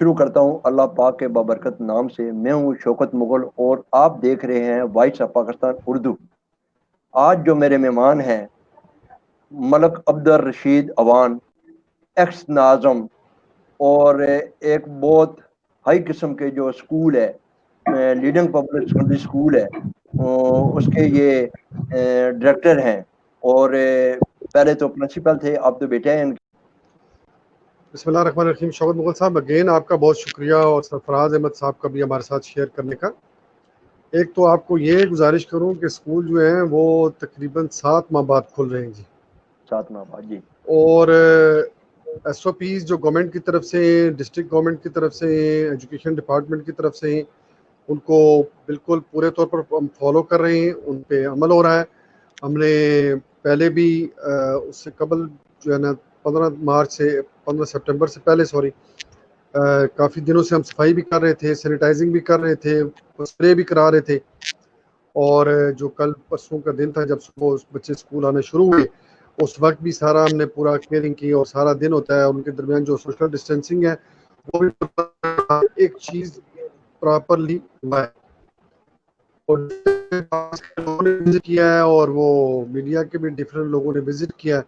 शुरू करता हूँ अल्लाह पाक के बाबरकत नाम से। मैं हूँ शौकत मुगल और आप देख रहे हैं वॉइस ऑफ पाकिस्तान उर्दू। आज जो मेरे मेहमान हैं मलक अब्दुल रशीद अवान, एक्स नाज़म, और एक बहुत हाई किस्म के जो स्कूल है, लीडिंग पब्लिक सेकेंडरी स्कूल है, उसके ये डायरेक्टर हैं। और पहले तो प्रिंसिपल थे, अब तो बेटे हैं। बिस्मिल्लाहिर्रहमानिर्रहीम। शौकत मुगल साहब, अगेन आपका बहुत शुक्रिया और सरफराज अहमद साहब का भी हमारे साथ शेयर करने का। एक तो आपको ये गुजारिश करूं कि स्कूल जो है वो तकरीबन 7 माह बाद खुल रहे हैं जी। 7 माह बाद जी। और SOPs जो गवर्नमेंट की तरफ से, डिस्ट्रिक्ट गवर्नमेंट की तरफ से, एजुकेशन डिपार्टमेंट की तरफ से, उनको बिल्कुल पूरे तौर पर हम फॉलो कर रहे हैं, उन पे अमल हो रहा है। हमने पहले भी उससे कबल जो है ना 15 मार्च से 15 सितंबर से पहले सॉरी काफ़ी दिनों से हम सफाई भी कर रहे थे, सैनिटाइजिंग भी कर रहे थे, स्प्रे भी करा रहे थे। और जो कल परसों का दिन था जब सुबह बच्चे स्कूल आने शुरू हुए, उस वक्त भी सारा हमने पूरा केयरिंग की और सारा दिन होता है उनके दरमियान जो सोशल डिस्टेंसिंग है वो भी एक चीज़ प्रॉपरली हुआ है। और लोगों ने विजिट किया है और वो मीडिया के भी डिफरेंट लोगों ने विजिट किया है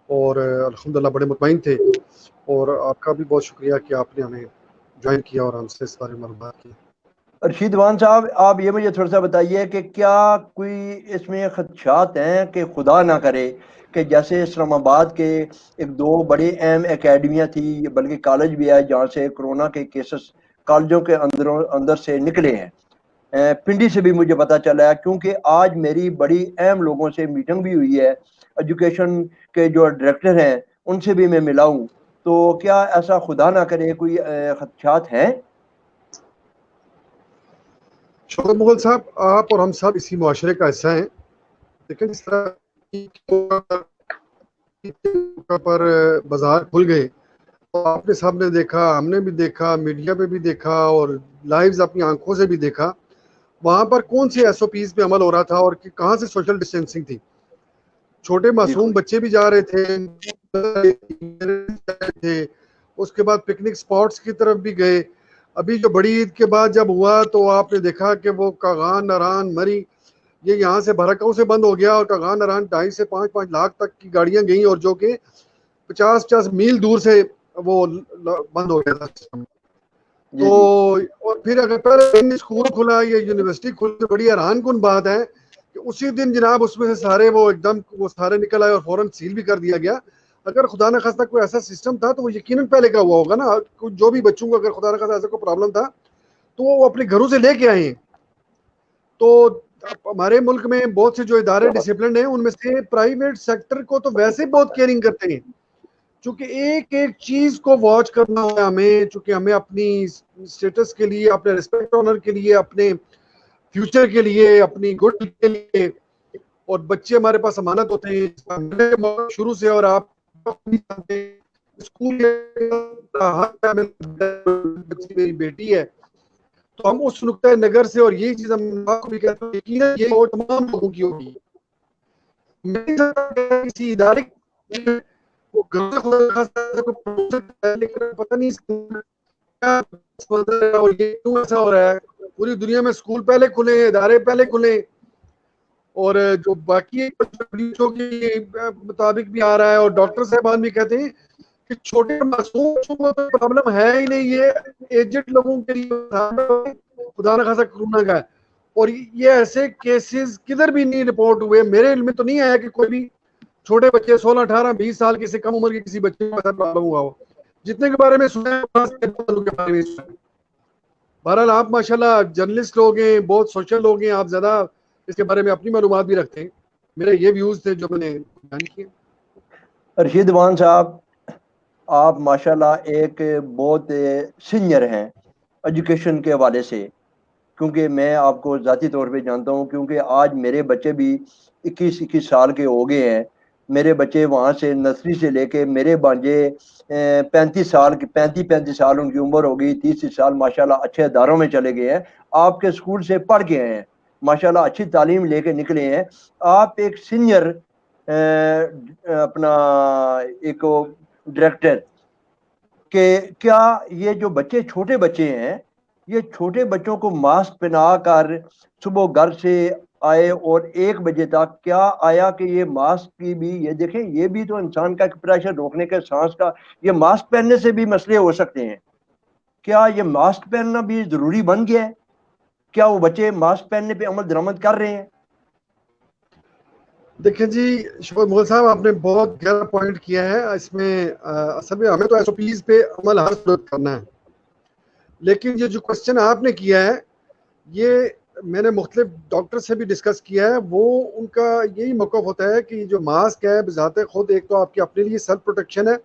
और अल्हम्दुलिल्लाह बड़े मुतमईन थे। और आपका भी बहुत शुक्रिया कि आपने हमें ज्वाइन किया और हमसे इस बारे में बात की। रशीद वान साहब, आप ये मुझे थोड़ा सा बताइए कि क्या कोई इसमें खदशात हैं कि खुदा ना करे कि जैसे इस्लामाबाद के एक दो बड़ी अहम एकेडमियाँ थी, बल्कि कॉलेज भी है, जहाँ से कोरोना के केसेस कॉलेजों के अंदर से निकले हैं। पिंडी से भी मुझे पता चला है, क्योंकि आज मेरी बड़ी अहम लोगों से मीटिंग भी हुई है। एजुकेशन के जो डायरेक्टर हैं उनसे भी मैं मिला हूँ। तो क्या ऐसा खुदा ना करे कोई खदशात हैं? शौकत मुगल साहब, आप और हम सब इसी मुआशरे का हिस्सा हैं, लेकिन इस तरह पर बाजार खुल गए तो आपने सामने देखा, हमने भी देखा, मीडिया पे भी देखा और लाइव अपनी आंखों से भी देखा वहां पर कौन सी SOPs पे अमल हो रहा था और कि कहाँ से सोशल डिस्टेंसिंग थी। छोटे मासूम बिल्कुल। बच्चे भी जा रहे थे, उसके बाद पिकनिक स्पॉट्स की तरफ भी गए। अभी जो बड़ी ईद के बाद जब हुआ तो आपने देखा कि वो कागान नारान मरी, ये यहाँ से भरकाऊ से बंद हो गया और कागान नारान 2.5 से 5 लाख तक की गाड़ियां गई और जो कि 50-50 मील दूर से वो बंद हो गया था सिस्टम। तो जी जी। और फिर अगर पहले स्कूल खुला या यूनिवर्सिटी खुली तो बड़ी हैरान कुन बात है कि उसी दिन जनाब उसमें से सारे वो एकदम वो सारे निकल आए और फौरन सील भी कर दिया गया। अगर खुदा न खास्ता कोई ऐसा सिस्टम था तो वो यकीनन पहले का हुआ होगा ना। जो भी बच्चों को अगर खुदा न खास्ता ऐसा कोई प्रॉब्लम था तो वो अपने घरों से लेके आए हैं। तो हमारे मुल्क में बहुत से जो इदारे डिसिप्लिन है उनमें से प्राइवेट सेक्टर को तो वैसे बहुत केयरिंग करते हैं, चूंकि एक एक चीज को वॉच करना है हमें, चूंकि हमें अपनी स्टेटस के लिए, अपने रिस्पेक्ट ऑनर के लिए, अपने फ्यूचर के लिए, अपनी गुड के लिए। और बच्चे हमारे पास अमानत होते हैं शुरू से। और आप स्कूल बच्ची मेरी बेटी है तो हम उस नुक्ता नगर से और यही चीज हम आपको भी कहते हैं कि ये तमाम लोगों की होगी। किसी इदारे वो लेकिन पता नहीं क्या और ये क्यों ऐसा हो रहा है। पूरी दुनिया में स्कूल पहले खुले, इदारे पहले खुले और जो बाकी के मुताबिक भी आ रहा है और डॉक्टर साहबान भी कहते हैं कि छोटे मासूम को तो प्रॉब्लम है ही नहीं, ये एजेड लोगों के लिए खुदा न खासा कोरोना का है। और ये ऐसे केसेस किधर भी नहीं रिपोर्ट हुए, मेरे इल्म में तो नहीं आया कि कोई भी छोटे बच्चे 16, 18, 20 साल के से कम उम्र के किसी बच्चे को ऐसा प्रॉब्लम हुआ हो। जितने के बारे में सुना है। बहरहाल आप माशाल्लाह जर्नलिस्ट लोग हैं, बहुत सोशल लोग हैं, आप ज़्यादा इसके बारे में अपनी मालूमात भी रखते हैं। मेरे ये व्यूज़ थे जो मैंने बयान किए। रशीद वान साहब, आप माशाल्लाह एक बहुत सीनियर हैं एजुकेशन के हवाले से। क्योंकि मैं आपको ज़ाती तौर पे जानता हूँ, क्योंकि आज मेरे बच्चे भी 21-21 साल के हो गए हैं। मेरे बच्चे वहाँ से नर्सरी से लेके मेरे भांजे 35 साल की, 35-35 साल उनकी उम्र हो गई, 30 साल माशाल्लाह अच्छे अदारों में चले गए हैं। आपके स्कूल से पढ़ के आए हैं, माशाल्लाह अच्छी तालीम लेके निकले हैं। आप एक सीनियर अपना एक डायरेक्टर, कि क्या ये जो बच्चे छोटे बच्चे हैं, ये छोटे बच्चों को मास्क पहना कर सुबह घर से आए और 1 बजे तक क्या आया कि ये मास्क की भी, ये देखें, ये भी तो इंसान का प्रेशर रोकने के, सांस का, ये मास्क पहनने से भी मसले हो सकते हैं। क्या ये मास्क पहनना भी जरूरी बन गया है? क्या वो बच्चे मास्क पहनने पे अमल दरामद कर रहे हैं? देखिए जी, शुक्र मुगल साहब, आपने बहुत गहरा पॉइंट किया है इसमें। असल में हमें तो एसओपीज पे अमल हर सूरत करना है, लेकिन ये जो क्वेश्चन आपने किया है, ये मैंने मुख्तलिफ डॉक्टर से भी डिस्कस किया है। वो उनका यही मौक़िफ़ होता है कि जो मास्क है बज़ाते खुद एक तो आपकी अपने लिए सेल्फ प्रोटेक्शन है,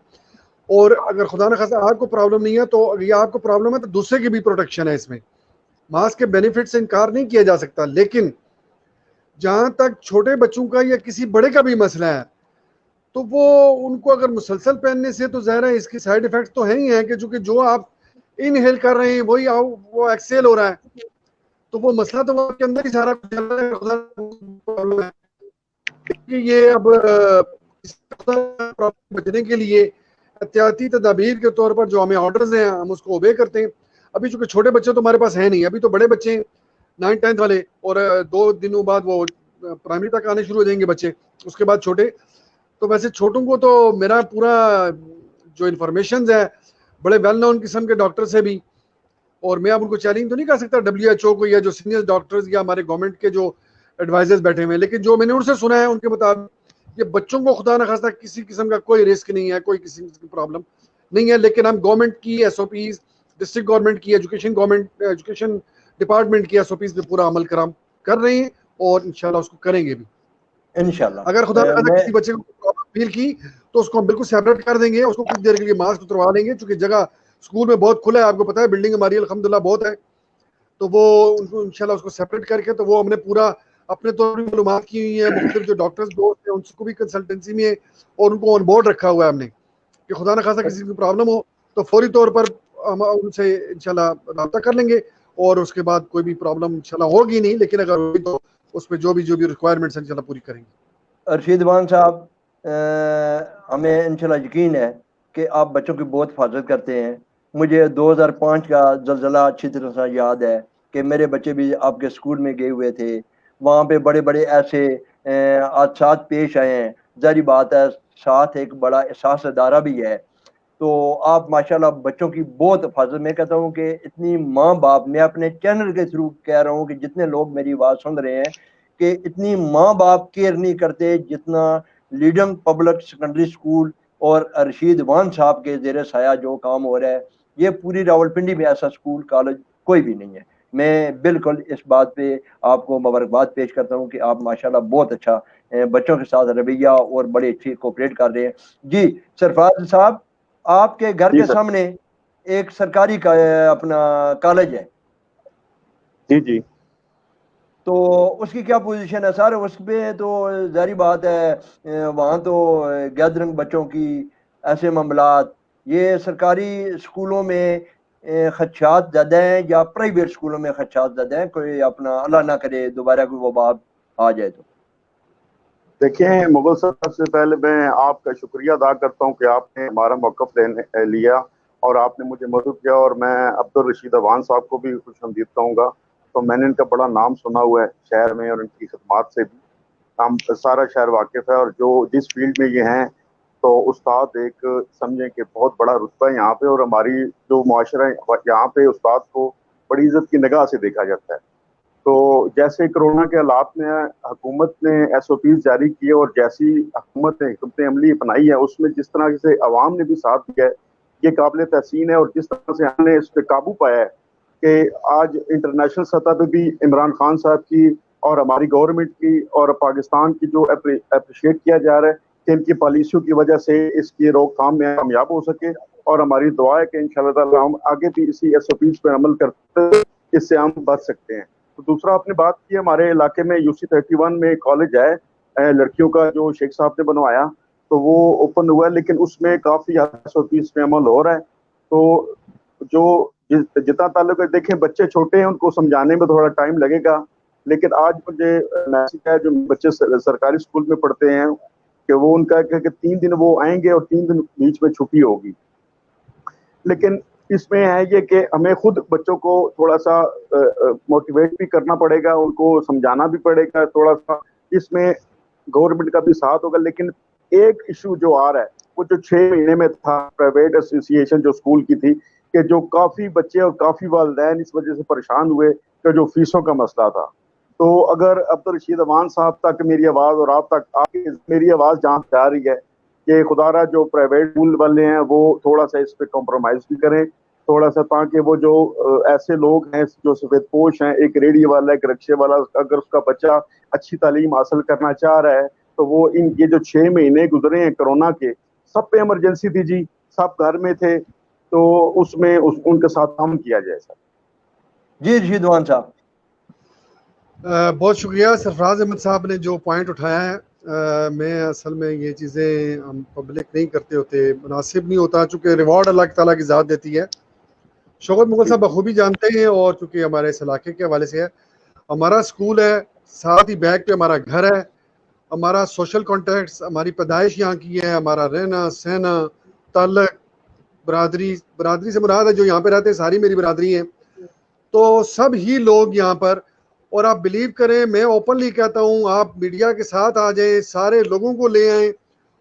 और अगर खुदा न खास्ता आपको प्रॉब्लम नहीं है तो अगर ये आपको प्रॉब्लम है तो दूसरे की भी प्रोटेक्शन है इसमें। मास्क के बेनिफिट से इनकार नहीं किया जा सकता, लेकिन जहाँ तक छोटे बच्चों का या किसी बड़े का भी मसला है, तो वो उनको अगर मुसलसल पहनने से तो ज़ाहिर है इसके साइड इफ़ेक्ट्स तो हैं ही हैं कि चूँकि जो आप इनहेल कर रहे हैं वही वो एक्सहेल हो रहा है, तो वो मसला तो आपके अंदर ही सारा चल रहा है। प्रॉब्लम है कि ये अब प्रॉब्लम बचने के लिए एहतियाती तदाबीर के तौर पर जो हमें ऑर्डर्स हैं हम उसको ओबे करते हैं। अभी चूँकि छोटे बच्चे तो हमारे पास है नहीं, अभी तो बड़े बच्चे 9th-10th वाले, और 2 दिनों बाद वो प्राइमरी तक आने शुरू हो जाएंगे बच्चे, उसके बाद छोटे। तो वैसे छोटों को तो मेरा पूरा जो इन्फॉर्मेशन है बड़े वेल नोन किस्म के डॉक्टर से भी, और मैं अब उनको चैलेंज तो नहीं कर सकता WHO को या जो सीनियर डॉक्टर्स या हमारे गवर्नमेंट के जो एडवाइजर्स बैठे हुए हैं, लेकिन जो मैंने उनसे सुना है उनके मुताबिक ये बच्चों को खुदा न खास्ता किसी किस्म का कोई रिस्क नहीं है, कोई किसी की प्रॉब्लम नहीं है। लेकिन हम गवर्नमेंट की एसओपीज, डिस्ट्रिक्ट गवर्नमेंट की एजुकेशन डिपार्टमेंट की एसओपीज पे पूरा अमल कर रहे हैं, और इंशाल्लाह उसको करेंगे भी। अगर खुदा न इंशाल्लाह खास्ता मैं किसी बच्चे को प्रॉब्लम फील की तो उसको हम बिल्कुल सेपरेट कर देंगे, उसको कुछ देर के लिए मास्क उतरवा लेंगे, चूंकि जगह स्कूल में बहुत खुला है, आपको पता है बिल्डिंग हमारी अल्हम्दुलिल्लाह बहुत है, तो वो उनको इंशाल्लाह उसको सेपरेट करके, तो वो हमने पूरा अपने तौर पर मालूमात की हुई है, मुख्तलिफ जो डॉक्टर्स दोस्त हैं उनको भी कंसल्टेंसी में, और उनको ऑन बोर्ड रखा हुआ है हमने कि खुदा न खास्ता किसी की प्रॉब्लम हो तो फौरी तौर पर हम उनसे इंशाल्लाह रब्ता कर लेंगे, और उसके बाद कोई भी प्रॉब्लम इंशाल्लाह होगी नहीं, लेकिन अगर होगी तो उस पर जो भी रिक्वायरमेंट्स हैं इंशाल्लाह पूरी करेंगे। अरशीद वान साहब, हमें इंशाल्लाह यकीन है कि आप बच्चों की बहुत हिफाजत करते हैं। मुझे 2005 का जलजला अच्छी तरह से याद है कि मेरे बच्चे भी आपके स्कूल में गए हुए थे। वहाँ पे बड़े बड़े ऐसे हादसा पेश आए हैं। जारी बात है, साथ एक बड़ा एहसास अदारा भी है। तो आप माशाल्लाह बच्चों की बहुत हिफाजत, मैं कहता हूँ कि इतनी माँ बाप, मैं अपने चैनल के थ्रू कह रहा हूँ कि जितने लोग मेरी आवाज़ सुन रहे हैं, कि इतनी माँ बाप केयर नहीं करते जितना लीडम पब्लिक सेकेंडरी स्कूल और रशीद वान साहब के जेर साया जो काम हो रहा है। ये पूरी रावलपिंडी में ऐसा स्कूल कॉलेज कोई भी नहीं है। मैं बिल्कुल इस बात पे आपको मुबारकबाद पेश करता हूँ कि आप माशाल्लाह बहुत अच्छा बच्चों के साथ रवैया और बड़े अच्छी कोऑपरेट कर रहे हैं। जी सरफराज साहब, आपके घर जी के सर। सामने एक सरकारी का अपना कॉलेज है, जी जी। तो उसकी क्या पोजीशन है सर? उस पे तो जारी बात है, वहाँ तो गैदरिंग बच्चों की, ऐसे मामलात, ये सरकारी स्कूलों में खदशात ज़्यादा हैं या प्राइवेट स्कूलों में खदशात ज़्यादा हैं? कोई अपना अल्लाह ना करे दोबारा कोई वबा आ जाए तो। देखिए मुगल सर, सबसे पहले मैं आपका शुक्रिया अदा करता हूँ कि आपने हमारा मौक़िफ़ लिया और आपने मुझे मदद किया, और मैं अब्दुल रशीद अवान साहब को भी खुशामदीद कहूँगा। तो मैंने इनका बड़ा नाम सुना हुआ है शहर में, और इनकी खिदमात से भी हम सारा शहर वाकिफ़ है। और जो जिस फील्ड में ये हैं, तो उस्ताद एक समझें कि बहुत बड़ा रुतबा है यहाँ पे, और हमारी जो मुआशरा है यहाँ पे उस्ताद को बड़ी इज़्ज़त की निगाह से देखा जाता है। तो जैसे कोरोना के हालात में हुकूमत ने एसओपीज जारी किए, और जैसी हुकूमत ने हिकमत अमली अपनाई है, उसमें जिस तरह से अवाम ने भी साथ दिया है, ये काबिल तहसीन है। और जिस तरह से हमने इस पर काबू पाया है कि आज इंटरनेशनल सतह पे भी इमरान खान साहब की और हमारी गवर्नमेंट की और पाकिस्तान की जो अप्रिशिएट किया जा रहा है कि इनकी पॉलिसियों की वजह से इसकी रोकथाम में कामयाब हो सके। और हमारी दुआ है कि इंशाल्लाह ताला हम आगे भी इसी एसओपीज पर अमल करते हुए इससे हम बच सकते हैं। तो दूसरा आपने बात की, हमारे इलाके में UC-31 में कॉलेज है लड़कियों का, जो शेख साहब ने बनवाया, तो वो ओपन हुआ है, लेकिन उसमें काफ़ी एसओपीज पे अमल हो रहा है। तो जो जितना ताल्लुक है, देखें बच्चे छोटे हैं, उनको समझाने में थोड़ा टाइम लगेगा, लेकिन आज मुझे मैसेज है जो बच्चे सरकारी स्कूल में पढ़ते हैं कि वो उनका कि 3 दिन वो आएंगे और 3 दिन बीच में छुट्टी होगी। लेकिन इसमें है ये कि हमें खुद बच्चों को थोड़ा सा मोटिवेट भी करना पड़ेगा, उनको समझाना भी पड़ेगा थोड़ा सा। इसमें गवर्नमेंट का भी साथ होगा। लेकिन एक इशू जो आ रहा है वो जो 6 महीने में था, प्राइवेट एसोसिएशन जो स्कूल की थी, कि जो काफी बच्चे और काफी वालिदैन इस वजह से परेशान हुए कि जो फीसों का मसला था। तो अगर अब्दुल रशीद अवान साहब तक मेरी आवाज और आप तक आपकी मेरी आवाज जहाँ जा रही है कि खुदारा जो प्राइवेट स्कूल वाले हैं वो थोड़ा सा इस पे कॉम्प्रोमाइज भी करें थोड़ा सा, ताकि वो जो ऐसे लोग हैं जो सफेदपोश हैं, एक रेडी वाला एक रिक्शे वाला, अगर उसका बच्चा अच्छी तालीम हासिल करना चाह रहा है तो वो ये जो 6 महीने गुजरे हैं कोरोना के, सब पे इमरजेंसी थी जी, सब घर में थे, तो उसमें उनके साथ काम किया जाए सर। जी रशीद अवान साहब। बहुत शुक्रिया सरफराज अहमद साहब ने जो पॉइंट उठाया है। मैं असल में ये चीज़ें हम पब्लिक नहीं करते होते, मुनासिब नहीं होता, चूँकि रिवॉर्ड अल्लाह ताला की ज़ात देती है। शौकत मुगल साहब बखूबी जानते हैं, और चूँकि हमारे इस इलाके के हवाले से है, हमारा स्कूल है, साथ ही बैक पे हमारा घर है, हमारा सोशल कॉन्टेक्ट्स, हमारी पैदाइश यहाँ की है, हमारा रहना सहना ताल्लुक बरादरी से मुराद है जो यहाँ पे रहते हैं सारी मेरी बरादरी है, तो सब ही लोग यहाँ पर। और आप बिलीव करें, मैं ओपनली कहता हूँ, आप मीडिया के साथ आ जाएं, सारे लोगों को ले आएं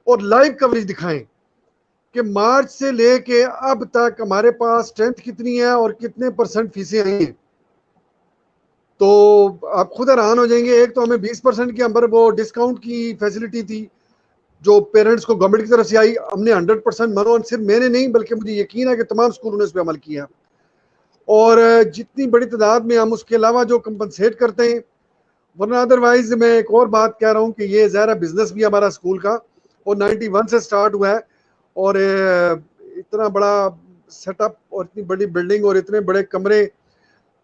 और लाइव कवरेज दिखाएं कि मार्च से लेके अब तक हमारे पास स्ट्रेंथ कितनी है और कितने % फीसें आई हैं। तो आप खुद हैरान हो जाएंगे। एक तो हमें 20% के अंदर वो डिस्काउंट की फैसिलिटी थी जो पेरेंट्स को गवर्नमेंट की तरफ से आई, हमने 100% मानो, सिर्फ मैंने नहीं बल्कि मुझे यकीन है कि तमाम स्कूलों ने इस पर अमल किया। और जितनी बड़ी तादाद में हम उसके अलावा जो कंपनसेट करते हैं, वरना अदरवाइज मैं एक और बात कह रहा हूँ कि ये ज़ाहिर बिजनेस भी हमारा स्कूल का और 91 से स्टार्ट हुआ है, और इतना बड़ा सेटअप और इतनी बड़ी बिल्डिंग और इतने बड़े कमरे,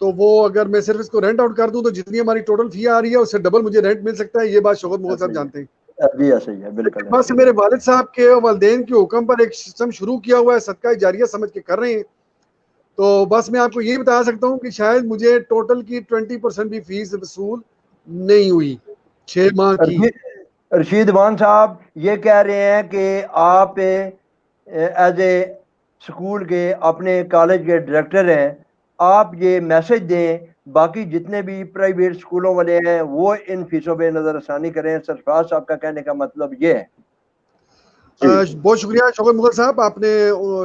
तो वो अगर मैं सिर्फ इसको रेंट आउट कर दूं तो जितनी हमारी टोटल फी आ रही है उससे डबल मुझे रेंट मिल सकता है। ये बात शौकत मुगल साहब जानते हैं। जी सही है, बिल्कुल। बस मेरे वालिद साहब के वालिदैन के हुक्म पर एक सिस्टम शुरू किया हुआ है, सदका जारिया समझ के कर रहे हैं। तो बस मैं आपको ये बता सकता हूँ कि शायद मुझे टोटल की 20% भी फीस वसूल नहीं हुई 6 माह की। रशीद अवान साहब ये कह रहे हैं कि आप एज ए स्कूल के अपने कॉलेज के डायरेक्टर हैं, आप ये मैसेज दें बाकी जितने भी प्राइवेट स्कूलों वाले हैं वो इन फीसों पे नज़रसानी करें। सरफराज साहब का कहने का मतलब ये है। बहुत शुक्रिया शौकत मुगल साहब, आपने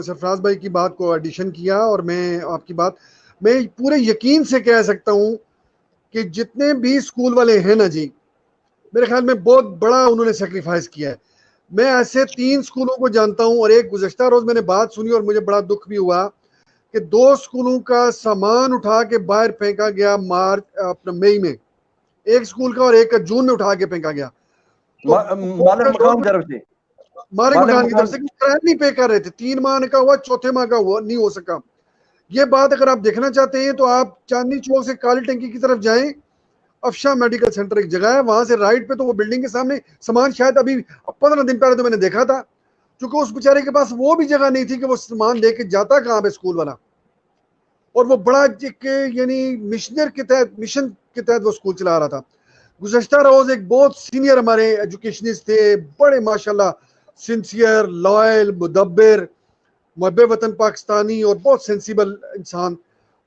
सरफराज भाई की बात को एडिशन किया, और मैं आपकी बात मैं पूरे यकीन से कह सकता हूँ कि जितने भी स्कूल वाले हैं ना जी, मेरे ख्याल में बहुत बड़ा उन्होंने सेक्रीफाइस किया है। मैं ऐसे 3 स्कूलों को जानता हूँ, और एक गुज़श्ता रोज मैंने बात सुनी और मुझे बड़ा दुख भी हुआ कि 2 स्कूलों का सामान उठा के बाहर फेंका गया मार्च अपने मई में, एक स्कूल का और एक का जून में उठा के फेंका गया। तो मालिक मकान की तरफ से मालिक मकान की तरफ से किराया नहीं पे कर रहे थे, 3 माह का हुआ, चौथे माह का हुआ नहीं हो सका। ये बात अगर आप देखना चाहते हैं तो आप चांदनी चौक से काली टंकी की तरफ जाएं, अफशा मेडिकल सेंटर एक जगह है, वहां से राइट पे, तो वो बिल्डिंग के सामने सामान शायद अभी 15 दिन पहले तो मैंने देखा था, क्योंकि उस बेचारे के पास वो भी जगह नहीं थी कि वो सामान लेके जाता कहाँ पे स्कूल वाला। और वो बड़ा यानी मिशन के तहत वो स्कूल चला रहा था। गुज़श्ता रोज एक बहुत सीनियर हमारे एजुकेशनिस्ट थे, बड़े माशाल्लाह सिंसियर, लॉयल, मुदब्बिर, मुहब्बे वतन पाकिस्तानी और बहुत सेंसिबल इंसान।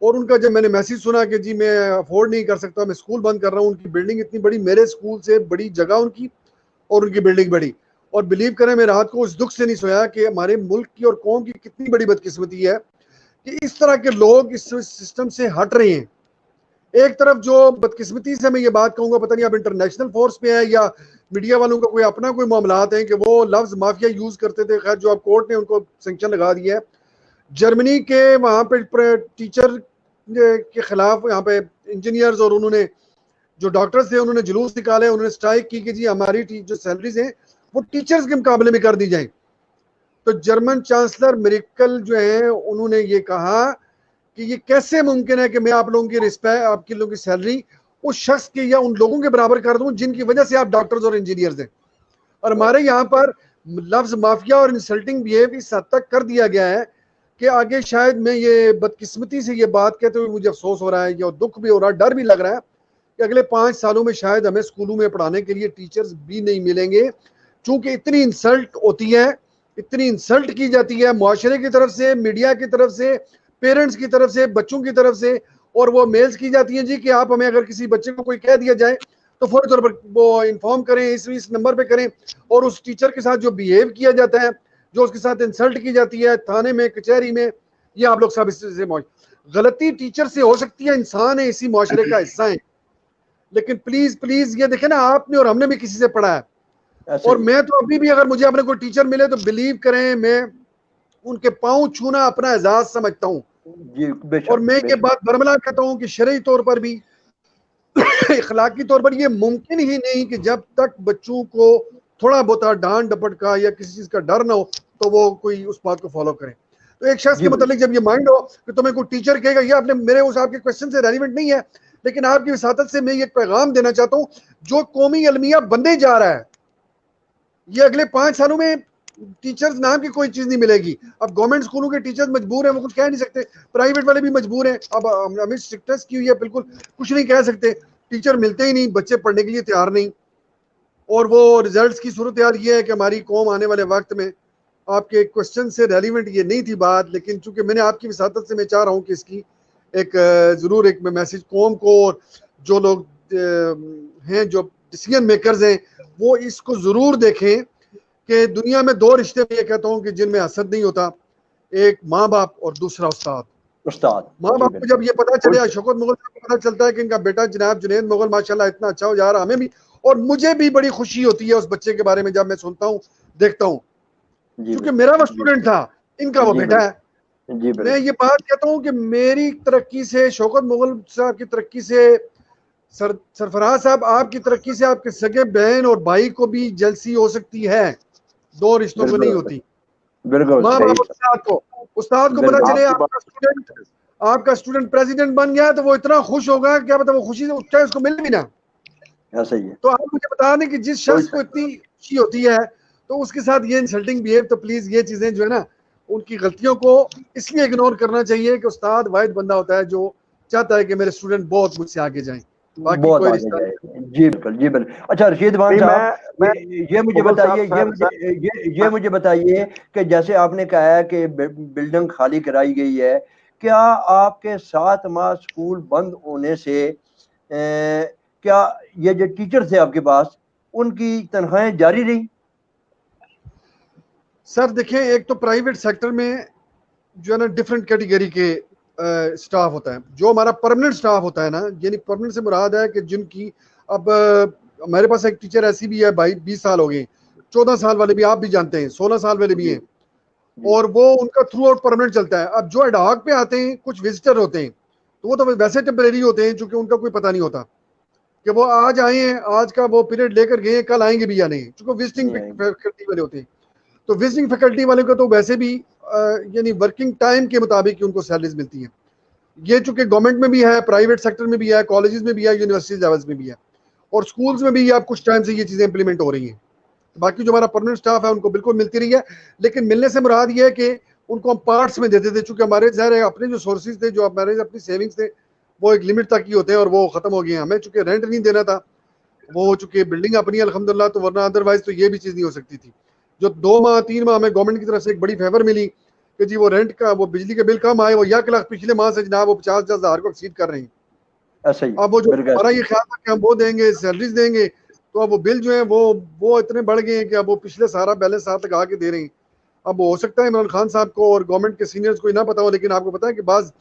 और उनका जब मैंने मैसेज सुना कि जी मैं अफोर्ड नहीं कर सकता, मैं स्कूल बंद कर रहा हूँ, उनकी बिल्डिंग इतनी बड़ी, मेरे स्कूल से बड़ी जगह उनकी और उनकी बिल्डिंग बड़ी, और बिलीव करें मैं रात को उस दुख से नहीं सोया कि हमारे मुल्क की और कौम की कितनी बड़ी बदकिस्मती है कि इस तरह के लोग इस सिस्टम से हट रहे हैं। एक तरफ जो बदकिस्मती से मैं ये बात कहूंगा, पता नहीं आप इंटरनेशनल फोर्स पे है या मीडिया वालों का कोई अपना कोई मामलात हैं, कि वो लफ्ज माफिया यूज करते थे, खैर जो अब कोर्ट ने उनको सेंक्शन लगा दिया है। जर्मनी के वहां पे टीचर के खिलाफ यहाँ पे इंजीनियर्स और उन्होंने जो डॉक्टर्स थे उन्होंने जुलूस निकाले, उन्होंने स्ट्राइक की कि जी हमारी जो सैलरीज हैं वो टीचर्स के मुकाबले में कर दी जाए। तो जर्मन चांसलर मेर्केल जो है उन्होंने ये कहा कि ये कैसे मुमकिन है कि मैं आप लोगों की रिस्पेक्ट, आपकी लोगों की सैलरी उस शख्स की या उन लोगों के बराबर कर दूं जिनकी वजह से आप डॉक्टर्स और इंजीनियर्स हैं। और हमारे यहाँ पर लफ्ज माफिया और इंसल्टिंग बिहेव इस हद तक कर दिया गया है कि आगे शायद मैं ये बदकिस्मती से ये बात कहते हुए मुझे अफसोस हो रहा है या दुख भी हो रहा है, डर भी लग रहा है कि अगले 5 सालों में शायद हमें स्कूलों में पढ़ाने के लिए टीचर्स भी नहीं मिलेंगे, चूंकि इतनी इंसल्ट होती है इतनी इंसल्ट की जाती है मुआशरे की तरफ से, मीडिया की तरफ से, पेरेंट्स की तरफ से, बच्चों की तरफ से, और वो मेल्स की जाती है जी कि आप हमें अगर किसी बच्चे को कोई कह दिया जाए तो फौरी तौर पर वो इन्फॉर्म करें, इस नंबर पे करें। और उस टीचर के साथ जो बिहेव किया जाता है, जो उसके साथ इंसल्ट की जाती है थाने में, कचहरी में, ये आप लोग सब इससे गलती टीचर से हो सकती है, इंसान है, इसी मुआशरे का हिस्सा है। लेकिन प्लीज प्लीज ये देखें ना, आपने और हमने भी किसी से पढ़ा है, और मैं तो अभी भी अगर मुझे अपने कोई टीचर मिले तो बिलीव करें, मैं उनके पांव छूना अपना एजाज समझता हूँ। और मैं ये बात बरमला कहता हूँ कि शरई तौर पर भी, इखलाकी तौर पर ये मुमकिन ही नहीं कि जब तक बच्चों को थोड़ा बहुत डांट डपट का या किसी चीज का डर ना हो तो वो कोई उस बात को फॉलो करे। तो एक शख्स के मतलब जब ये माइंड हो कि तुम्हें कोई टीचर कहेगा, ये आपने मेरे उस आपके क्वेश्चन से रेलिवेंट नहीं है, लेकिन आपकी विसातत से मैं ये पैगाम देना चाहता हूँ, जो कौमी अलमिया बनने जा रहा है, ये अगले 5 सालों में टीचर्स नाम की कोई चीज नहीं मिलेगी। अब गवर्नमेंट स्कूलों के टीचर्स मजबूर हैं, वो कुछ कह नहीं सकते, प्राइवेट वाले भी मजबूर हैं। अब हमें स्ट्रिक्टनेस की हुई है, बिल्कुल कुछ नहीं कह सकते, टीचर मिलते ही नहीं, बच्चे पढ़ने के लिए तैयार नहीं। और वो रिजल्ट्स की सूरत हाल ये है कि हमारी कौम आने वाले वक्त में, आपके क्वेश्चन से रेलिवेंट ये नहीं थी बात, लेकिन चूंकि मैंने आपकी विसातत से मैं चाह रहा हूँ कि इसकी एक जरूर एक मैसेज कौम को, और जो लोग हैं जो डिसीजन मेकर्स हैं, वो इसको जरूर देखें कि दुनिया में 2 रिश्ते में ये कहता हूँ कि जिनमें हसद नहीं होता, एक माँ बाप और दूसरा उस्ताद। माँ बाप को जब ये पता चले, शौकत मुगल को पता चलता है कि इनका बेटा जनाब जुनैद मुगल माशाल्लाह इतना अच्छा हो जा रहा, हमें भी और मुझे भी बड़ी खुशी होती है उस बच्चे के बारे में जब मैं सुनता हूँ, देखता हूँ, क्योंकि मेरा वो स्टूडेंट था, इनका वो बेटा है। मैं ये बात कहता हूँ कि मेरी तरक्की से, शौकत मुगल साहब की तरक्की से, सरफराज साहब आपकी तरक्की से आपके सगे बहन और भाई को भी जलसी हो सकती है, 2 रिश्तों को नहीं होती। माँ बाप उस्ताद को पता चले आपका स्टूडेंट प्रेसिडेंट बन गया तो वो इतना खुश होगा, क्या पता वो खुशी से चाहे उसको मिले भी ना। सही है। तो आप मुझे बता दें कि जिस शख्स को इतनी खुशी होती है तो उसके साथ ये इंसल्टिंग बिहेव, तो प्लीज ये चीजें जो है ना, उनकी गलतियों को इसलिए इग्नोर करना चाहिए कि उस्ताद वाहिद बंदा होता है जो चाहता है कि मेरे स्टूडेंट बहुत मुझसे आगे जाएं, बाकी कोई रिश्ता नहीं। जी बिल्कुल, जी बिल्कुल। अच्छा रशीद वान साहब, ये मुझे बताइए, ये मुझे बताइए कि जैसे आपने कहा है कि बिल्डिंग खाली कराई गई है, क्या आपके 7 माह स्कूल बंद होने से क्या ये जो टीचर थे आपके पास, उनकी तनख्वाहें जारी रही? सर देखें, एक तो प्राइवेट सेक्टर में जो है ना डिफरेंट कैटेगरी के स्टाफ होता है। जो हमारा परमानेंट स्टाफ होता है ना, यानी परमानेंट से मुराद है कि जिनकी, अब हमारे पास एक टीचर ऐसी भी है भाई, 20 साल हो गए, 14 साल वाले भी आप भी जानते हैं, 16 साल वाले भी हैं, और वो उनका थ्रू आउट परमानेंट चलता है। अब जो एडहॉक पे आते हैं, कुछ विजिटर होते हैं, तो वो तो वैसे टेम्परेरी होते हैं, चूंकि उनका कोई पता नहीं होता कि वो आज आए हैं, आज का वो पीरियड लेकर गए, कल आएंगे भी या नहीं, चूंकि विजिटिंग फैकल्टी वाले होते हैं। तो विजिटिंग फैकल्टी वाले को तो वैसे भी यानी वर्किंग टाइम के मुताबिक उनको सैलरीज मिलती हैं। ये चूंकि गवर्नमेंट में भी है, प्राइवेट सेक्टर में भी है, कॉलेजेस में भी है, यूनिवर्सिटी लेवल्स में भी है, और स्कूल्स में भी अब कुछ टाइम से ये चीजें इंप्लीमेंट हो रही हैं। बाकी जो हमारा परमानेंट स्टाफ है उनको बिल्कुल मिलती रही है, लेकिन मिलने से मुराद ये है कि उनको हम पार्ट्स में देते थे, चूंकि हमारे ज़ाहिर है अपने जो सोर्सेज थे, जो हमारे अपनी सेविंग्स थे, वो एक लिमिट तक ही होते हैं और वो खत्म हो गए हैं। हमें चूंकि रेंट नहीं देना था, वो चूंकि बिल्डिंग अपनी है अल्हम्दुलिल्लाह, तो वरना अदरवाइज तो ये भी चीज़ नहीं हो सकती थी। जो 2 माह 3 माह हमें गवर्नमेंट की तरफ से एक बड़ी फेवर मिली कि जी वो रेंट का, वो बिजली के बिल कम आए, वो 1 लाख पिछले माह से जनाब वो 50,000 हज़ार को एक्सीड कर रहे हैं। अब वो जो हमारा ये ख्याल था कि हम वो देंगे, सैलरीज देंगे, तो अब वो बिल जो है वो इतने बढ़ गए हैं कि अब वो पिछले सारा बैलेंस साथ लगा के दे रहे हैं। अब हो सकता है इमरान खान साहब को और गवर्नमेंट के सीनियर्स को ना पता हो, लेकिन आपको पता है कि बाज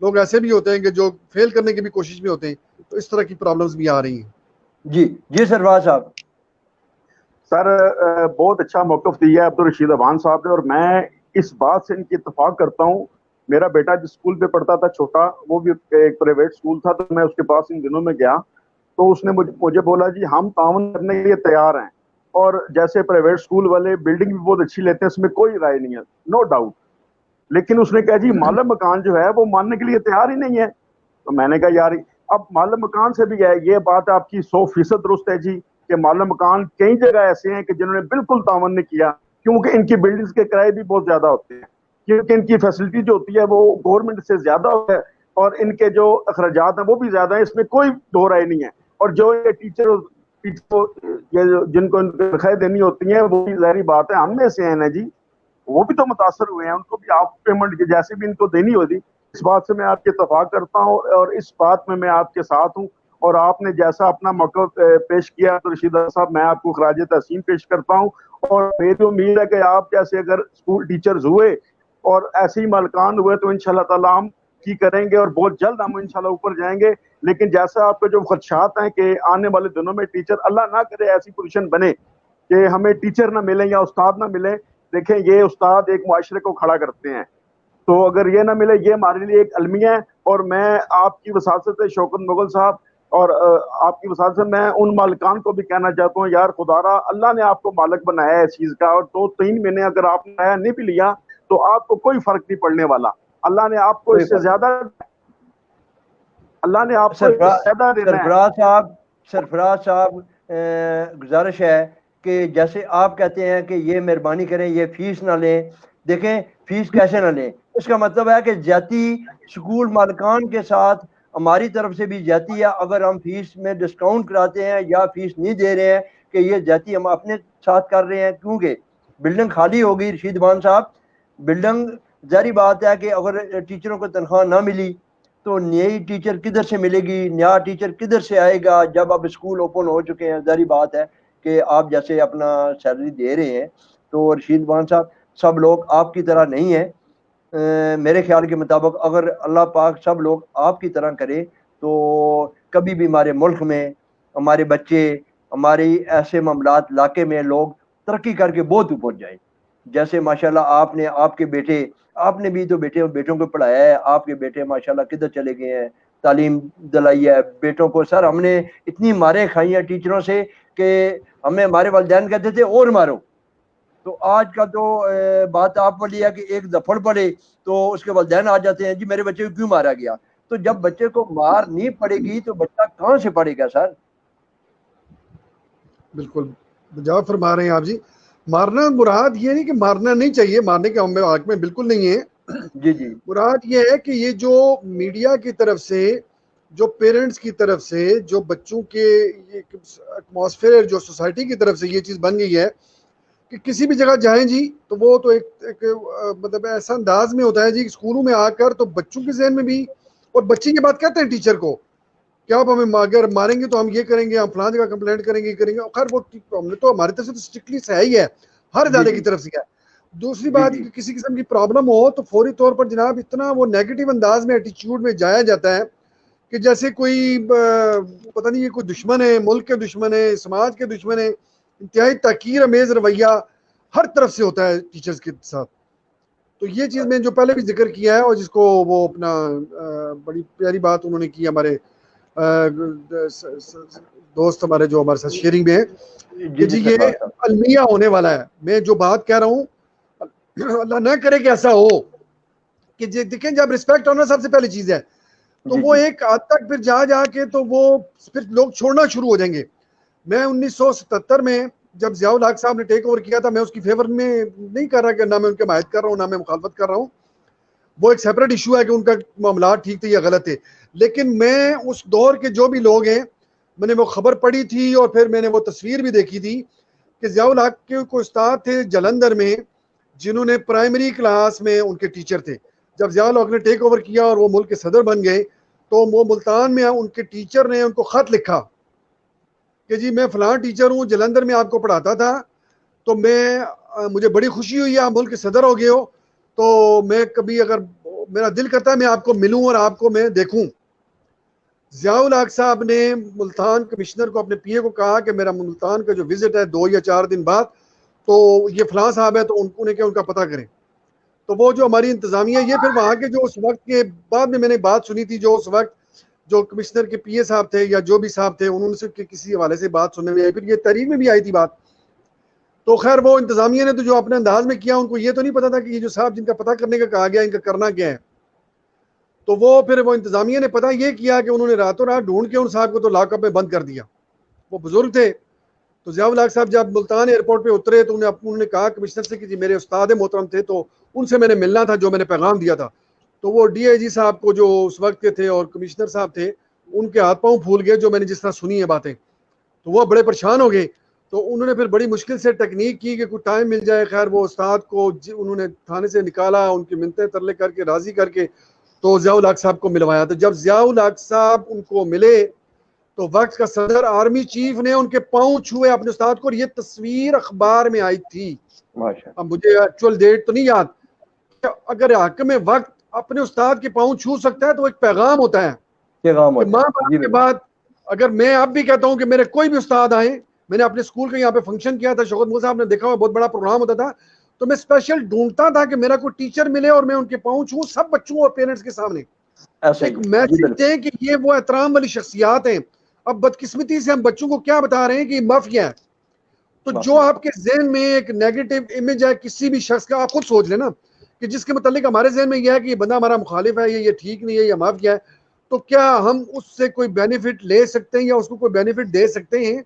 लोग ऐसे भी होते हैं कि जो फेल करने की भी कोशिश में होते हैं, तो इस तरह की प्रॉब्लम्स भी आ रही हैं। जी सरवाज साहब। सर बहुत अच्छा मौक़िफ़ दिया है अब्दुल रशीद अवान साहब ने, और मैं इस बात से इनकी इत्तेफाक करता हूँ। मेरा बेटा जिस स्कूल पे पढ़ता था छोटा, वो भी एक प्राइवेट स्कूल था, तो मैं उसके पास इन दिनों में गया तो उसने मुझे बोला जी हम ताउन करने के लिए तैयार हैं, और जैसे प्राइवेट स्कूल वाले बिल्डिंग भी बहुत अच्छी लेते हैं, इसमें कोई राय नहीं है, नो डाउट, लेकिन उसने कहा जी माला मकान जो है वो मानने के लिए तैयार ही नहीं है। तो मैंने कहा यार, अब माला मकान से भी है, ये बात आपकी 100% दुरुस्त है जी कि माला मकान कई जगह ऐसे हैं कि जिन्होंने बिल्कुल तावन नहीं किया, क्योंकि इनकी बिल्डिंग्स के किराए भी बहुत ज्यादा होते हैं, क्योंकि इनकी फैसिलिटी जो होती है वो गवर्नमेंट से ज्यादा होता है, और इनके जो अखराजात हैं वो भी ज्यादा है, इसमें कोई दो राय नहीं है। और जो ये टीचर ये जिनको तनख्वाहें देनी होती हैं, वो भी ज़ाहिर बात है हम में से हैं ना जी, वो भी तो मुतासर हुए हैं, उनको भी आप पेमेंट के जैसे भी इनको देनी होती। इस बात से मैं आपके इत्तेफाक करता हूँ और इस बात में मैं आपके साथ हूँ। और आपने जैसा अपना मौक़िफ़ पेश किया तो रशीद साहब, मैं आपको खराज तहसीन पेश करता हूँ। और मेरी उम्मीद है कि आप जैसे अगर स्कूल टीचर्स हुए और ऐसे ही मालिकान हुए तो इंशाल्लाह ताला हम की करेंगे और बहुत जल्द हम इंशाल्लाह ऊपर जाएंगे। लेकिन जैसा आपके जो खदशात हैं कि आने वाले दिनों में टीचर, अल्लाह ना करे ऐसी पोजीशन बने कि हमें टीचर ना मिले या उस्ताद ना मिले। देखें, ये उस्ताद एक माशरे को खड़ा करते हैं, तो अगर ये ना मिले, ये हमारे लिए एक अलमिया है। और मैं आपकी वसात से शौकत मुगल साहब और आपकी वसात से मैं उन मालिकान को भी कहना चाहता हूँ, यार खुदारा, अल्लाह ने आपको मालिक बनाया है इस चीज का, और 2-3 महीने अगर आपने नया नहीं भी लिया तो आपको कोई फर्क नहीं पड़ने वाला। अल्लाह ने आपको इससे ज्यादा, अल्लाह ने आपको इससे ज्यादा देना है। सरफराज साहब, गुजारिश है कि जैसे आप कहते हैं कि ये मेहरबानी करें, ये फीस ना लें। देखें, फीस कैसे ना लें, इसका मतलब है कि ज्यादा स्कूल मालिकान के साथ हमारी तरफ से भी जाती है। अगर हम फीस में डिस्काउंट कराते हैं या फीस नहीं दे रहे हैं कि ये जाती हम अपने साथ कर रहे हैं, क्योंकि बिल्डिंग खाली होगी। रशीद भान साहब, बिल्डिंग, जारी बात है कि अगर टीचरों को तनख्वाह ना मिली तो नई टीचर किधर से मिलेगी, नया टीचर किधर से आएगा जब अब स्कूल ओपन हो चुके हैं। जारी बात है कि आप जैसे अपना सैलरी दे रहे हैं, तो रशीद भान साहब, सब लोग आपकी तरह नहीं है। मेरे ख्याल के मुताबिक अगर अल्लाह पाक सब लोग आपकी तरह करे तो कभी भी हमारे मुल्क में हमारे बच्चे, हमारे ऐसे मामलात इलाके में लोग तरक्की करके बहुत ऊपर जाए। जैसे माशाल्लाह आपने, आपके बेटे, आपने भी तो बेटों को पढ़ाया है। आपके बेटे माशाल्लाह किधर चले गए हैं, तालीम दिलाई है बेटों को। सर, हमने इतनी मारें खाई हैं टीचरों से कि हमें हमारे वालिदैन कहते थे और मारो। तो आज का तो बात आप वाली है कि एक दफड़ पड़े तो उसके वालिदैन आ जाते हैं, जी मेरे बच्चे को क्यों मारा गया। तो जब बच्चे को मार नहीं पड़ेगी तो बच्चा कहाँ से पढ़ेगा सर। बिल्कुल जवाब फरमा रहे हैं आप जी। मारना मुराद ये नहीं कि मारना नहीं चाहिए, मारने के हम हक में बिल्कुल नहीं है। जी जी, मुराद ये है कि ये जो मीडिया की तरफ से, जो पेरेंट्स की तरफ से, जो बच्चों के एटमॉस्फेयर जो सोसाइटी की तरफ से ये चीज़ बन गई है कि किसी भी जगह जाएं जी तो वो तो एक मतलब ऐसा अंदाज में होता है जी, स्कूलों में आकर तो बच्चों के जहन में भी, और बच्चे ये बात कहते हैं टीचर को कि आप हमें अगर मारेंगे तो हम ये करेंगे, हम फलां जगह कंप्लेंट करेंगे, ये करेंगे। खैर वो हमने तो हमारी तरफ से तो स्ट्रिक्टली है ही है, हर जी इदारे जी, की तरफ से है। दूसरी जी बात जी, कि किसी किस्म की प्रॉब्लम हो तो फौरी तौर पर जनाब इतना वो नेगेटिव अंदाज में, एटीट्यूड में जाया जाता है कि जैसे कोई पता नहीं ये कोई दुश्मन है, मुल्क के दुश्मन है, समाज के दुश्मन है। इंतहाई ताकीर अमेज रवैया हर तरफ से होता है टीचर्स के साथ। तो ये चीज़ मैंने जो पहले भी जिक्र किया है, और जिसको वो अपना बड़ी प्यारी बात उन्होंने की हमारे दोस्त हमारे जो हमारे साथ शेयरिंग में है कि जी जी जी ये सरफराज साहब, अलमिया होने वाला है। मैं जो बात कह रहा हूँ, अल्लाह ना करे कि ऐसा हो कि देखें, जब रिस्पेक्ट होना सबसे पहली चीज़ है तो जी वो जी, एक हद तक फिर जा जाके तो वो फिर लोग छोड़ना शुरू हो जाएंगे। मैं 1977 में जब ज़ियाउल हक साहब ने टेक ओवर किया था, मैं उसकी फेवर में नहीं कर रहा कि ना मैं उनके मायद कर रहा हूँ ना मैं मुखालफत कर रहा हूँ। वो एक सेपरेट इशू है कि उनका मामला ठीक थे या गलत थे। लेकिन मैं उस दौर के जो भी लोग हैं, मैंने वो खबर पढ़ी थी और फिर मैंने वो तस्वीर भी देखी थी कि ज़ियाउल हक के कोई उस्ताद थे जलंधर में जिन्होंने प्राइमरी क्लास में उनके टीचर थे। जब ज़ियाउल हक ने टेक ओवर किया और वो मुल्क के सदर बन गए तो वो मुल्तान में उनके टीचर ने उनको ख़त लिखा कि जी मैं फ़लाँ टीचर हूँ, जलंधर में आपको पढ़ाता था, तो मैं मुझे बड़ी खुशी हुई आप मुल्क के सदर हो गए हो, तो मैं कभी अगर मेरा दिल करता है मैं आपको मिलूं और आपको मैं देखूं। ज़ियाउल हक साहब ने मुल्तान कमिश्नर को, अपने पीए को कहा कि मेरा मुल्तान का जो विजिट है 2 या 4 दिन बाद, तो ये फलां साहब है तो उन्होंने क्या उनका पता करें। तो वो जो हमारी इंतजामिया, ये फिर वहाँ के जो उस वक्त के बाद में मैंने बात सुनी थी, जो उस वक्त जो कमिश्नर के पीए साहब थे या जो भी साहब थे, उन्होंने से किसी हवाले से बात सुनने में आई, फिर ये तहरीर में भी आई थी बात। तो खैर वो इंतजामिया ने तो जो अपने अंदाज में किया, उनको ये तो नहीं पता था कि ये जो साहब जिनका पता करने का कहा गया इनका करना क्या है। तो वो फिर वो इंतजामिया ने पता ये किया कि उन्होंने रातों रात ढूंढ के उन साहब को तो लॉकअप में बंद कर दिया। वो बुजुर्ग थे। तो ज़ियाउल हक साहब जब मुल्तान एयरपोर्ट पे उतरे तो उन्होंने कहा कमिश्नर से कि जी मेरे उस्ताद मोहतरम थे, तो उनसे मैंने मिलना था, जो मैंने पैगाम दिया था। तो वो डीआईजी साहब को जो उस वक्त के थे और कमिश्नर साहब थे, उनके हाथ पाँव फूल गए जो मैंने जिस तरह सुनी है बातें। तो वो बड़े परेशान हो गए। तो उन्होंने फिर बड़ी मुश्किल से टेक्निक की कि कुछ टाइम मिल जाए। खैर वो उस्ताद को उन्होंने थाने से निकाला, उनकी मिन्नतें तरले करके राजी करके तो ज़ियाउल हक साहब को मिलवाया। तो जब ज़ियाउल हक साहब उनको मिले तो वक्त का सदर आर्मी चीफ ने उनके पांव छुए अपने उस्ताद को, और ये तस्वीर अखबार में आई थी। माशाअल्लाह। अब मुझे एक्चुअल डेट तो नहीं याद। अगर हाकिम वक्त अपने उस्ताद के पांव छू सकता है तो एक पैगाम होता है पैगाम कि होता माँ है। बाप जी के बिल्कुल। बाद अगर मैं अब भी कहता हूं कि मेरे कोई भी उस्ताद आए, मैंने अपने स्कूल का यहाँ पे फंक्शन किया था, शौकत मूसा साहब ने देखा हुआ बहुत बड़ा प्रोग्राम होता था, तो मैं स्पेशल ढूंढता था कि मेरा कोई टीचर मिले और मैं उनके पाँव छूं सब बच्चों और पेरेंट्स के सामने, ऐसा ही एक है। जी मैसेज बिल्कुल। दें कि ये वो एहतराम वाली शख्सियात हैं। अब बदकिस्मती से हम बच्चों को क्या बता रहे हैं कि माफिया है। तो जो माफिया। आपके जहन में एक नेगेटिव इमेज है किसी भी शख्स का, आप खुद सोच लेना कि जिसके मतलब हमारे जहन में यह है कि ये बंदा हमारा मुखालिफ है, ये ठीक नहीं है, ये माफिया है, तो क्या हम उससे कोई बेनिफिट ले सकते हैं या उसको कोई बेनिफिट दे सकते हैं?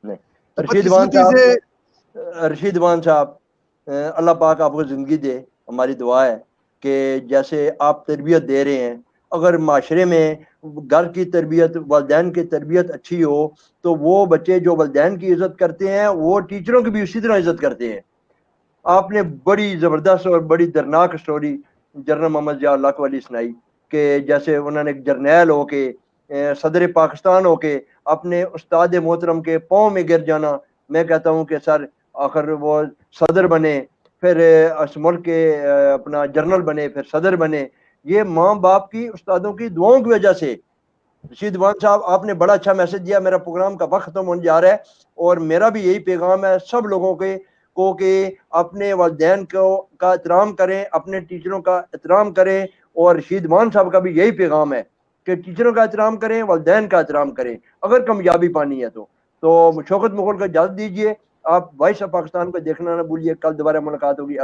नहीं। तो रशीद वान बदकिस्मती साहब, से रशीद वान साहब, अल्लाह पाक आपको ज़िंदगी दे। हमारी दुआ है कि जैसे आप तरबियत दे रहे हैं, अगर माशरे में घर की तरबियत, वालिदैन की तरबियत अच्छी हो तो वो बच्चे जो वालिदैन की इज़्ज़त करते हैं वो टीचरों की भी उसी तरह इज़्ज़त करते हैं। आपने बड़ी ज़बरदस्त और बड़ी दर्दनाक स्टोरी जनरल मोहम्मद ज़िया उल हक वाली सुनाई कि जैसे उन्होंने एक जर्नैल होके, सदर पाकिस्तान होके अपने उस्ताद मोहतरम के पाँव में गिर जाना। मैं कहता हूँ कि सर आखिर वो सदर बने, फिर इस मुल्क के अपना जनरल बने, फिर सदर बने। ये माँ बाप की, उस्तादों की दुआओं की वजह से। रशीद वान साहब, आपने बड़ा अच्छा मैसेज दिया। मेरा प्रोग्राम का वक्त खत्म होने जा रहा है और मेरा भी यही पैगाम है सब लोगों के को कि अपने वालिदैन को का एहतराम करें, अपने टीचरों का एहतराम करें। और रशीद वान साहब का भी यही पैगाम है कि टीचरों का एहतराम करें, वालिदैन का एहतराम करें अगर कामयाबी पानी है तो शौकत मुगल को इजाज़त दीजिए। आप वॉइस ऑफ पाकिस्तान को देखना ना भूलिए। कल दोबारा मुलाकात होगी।